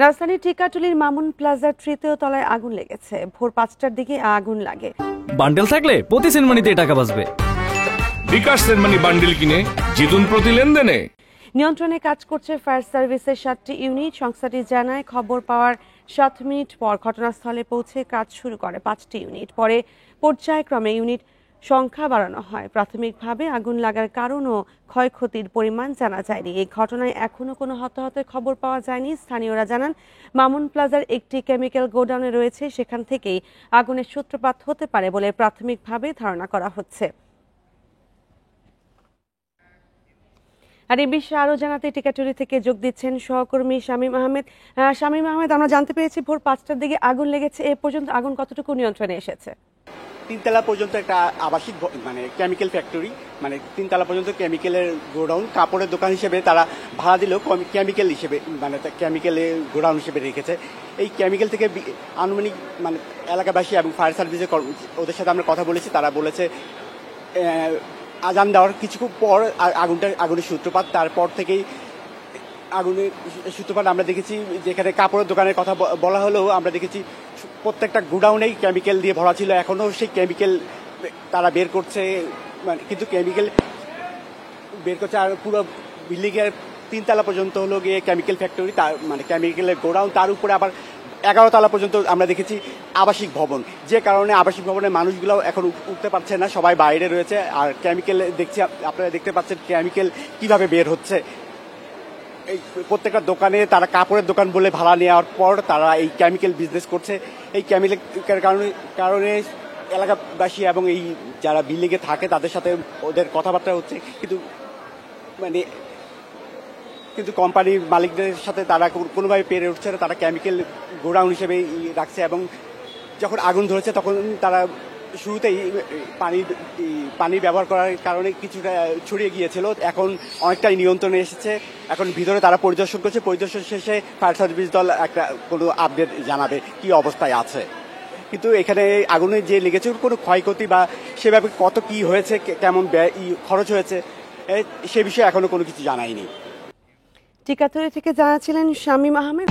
রাজধানীর টিকাটুলির মামুন প্লাজার তৃতীয় তলায় আগুন লেগেছে। ভোর ৫টার দিকে আগুন লাগে। বান্ডেল থাকলে প্রতি সেনমানিতে টাকা বাঁচবে। বিকাশ সেনমানি বান্ডেল কিনে জিতুন প্রতি লেনদেনে। নিয়ন্ত্রণে কাজ করছে ফায়ার সার্ভিসের ৭টি ইউনিট। সংস্থাটি জানায়, খবর পাওয়ার ৭ মিনিট পর ঘটনাস্থলে পৌঁছে কাজ শুরু করে ৫টি ইউনিট। পরে পর্যায়ক্রমে ইউনিট সংখ্যা বাড়ানো হয়। প্রাথমিকভাবে আগুন লাগার কারণ ও ক্ষয়ক্ষতির পরিমাণ জানা যায়নি। এই ঘটনায় এখনো কোনো হতাহতের খবর পাওয়া যায়নি। স্থানীয়রা জানান, মামুন প্লাজার একটি কেমিক্যাল গোডাউনে রয়েছে, সেখান থেকেই আগুনের সূত্রপাত হতে পারে বলে প্রাথমিকভাবে ধারণা করা হচ্ছে। আর এই বিষয়ে আরো জানাতে টিকাটুলি থেকে যোগ দিচ্ছেন সহকর্মী শামীম আহমেদ। শামীম আহমেদ, আমরা জানতে পেরেছি ভোর ৫টার দিকে আগুন লেগেছে। এ পর্যন্ত আগুন কতটুকু নিয়ন্ত্রণে এসেছে? তিনতলা পর্যন্ত একটা আবাসিক কেমিক্যাল ফ্যাক্টরি, তিনতলা পর্যন্ত কেমিক্যালের গোডাউন। কাপড়ের দোকান হিসেবে তারা ভাড়া দিলেও কেমিক্যাল হিসেবে কেমিক্যালের গোডাউন হিসেবে রেখেছে। এই কেমিক্যাল থেকে আনুমানিক এলাকাবাসী এবং ফায়ার সার্ভিসের ওদের সাথে আমরা কথা বলেছি। তারা বলেছে আজান দেওয়ার কিছুক্ষণ পর আগুনের সূত্রপাত। তারপর থেকেই আগুনের সূত্রপাত আমরা দেখেছি। যেখানে কাপড়ের দোকানের কথা বলা হলেও আমরা দেখেছি প্রত্যেকটা গোডাউনেই কেমিক্যাল দিয়ে ভরা ছিল। এখনও সেই কেমিক্যাল তারা বের করছে, কিন্তু কেমিক্যাল বের করছে। আর পুরো বিল্ডিংয়ের তিনতলা পর্যন্ত হলো গিয়ে কেমিক্যাল ফ্যাক্টরি, তার কেমিক্যালের গোডাউন। তার উপরে আবার 11 তলা পর্যন্ত আমরা দেখেছি আবাসিক ভবন। যে কারণে আবাসিক ভবনের মানুষগুলো এখন উঠতে পারছে না, সবাই বাইরে রয়েছে। আর কেমিক্যাল দেখছি, আপনারা দেখতে পাচ্ছেন কেমিক্যাল কিভাবে বের হচ্ছে। এই প্রত্যেকটা দোকানে তারা কাপড়ের দোকান বলে ভাড়া নেওয়ার পর তারা এই কেমিক্যাল বিজনেস করছে। এই কেমিক্যালের কারণে এলাকাবাসী এবং এই যারা বিল্ডিংয়ে থাকে তাদের সাথে ওদের কথাবার্তা হচ্ছে, কিন্তু কোম্পানির মালিকদের সাথে তারা কোনোভাবে পেরে উঠছে না। তারা কেমিক্যাল গোডাউন হিসেবে রাখছে এবং যখন আগুন ধরেছে তখন তারা শুরুতেই পানি ব্যবহার করার কারণে কিছুটা ছড়িয়ে গিয়েছিল। এখন অনেকটাই নিয়ন্ত্রণে এসেছে। এখন ভিতরে তারা পরিদর্শন করছে। পরিদর্শন শেষে ফায়ার সার্ভিস দল কোনো আপডেট জানাবে কি অবস্থায় আছে। কিন্তু এখানে আগুনে যে লেগেছে কোনো ক্ষয়ক্ষতি বা সেভাবে কত কি হয়েছে, কেমন খরচ হয়েছে, সে বিষয়ে এখনো কোনো কিছু জানায়নি। টিকাটুলি থেকে জানাচ্ছিলেন শামীম আহমেদ।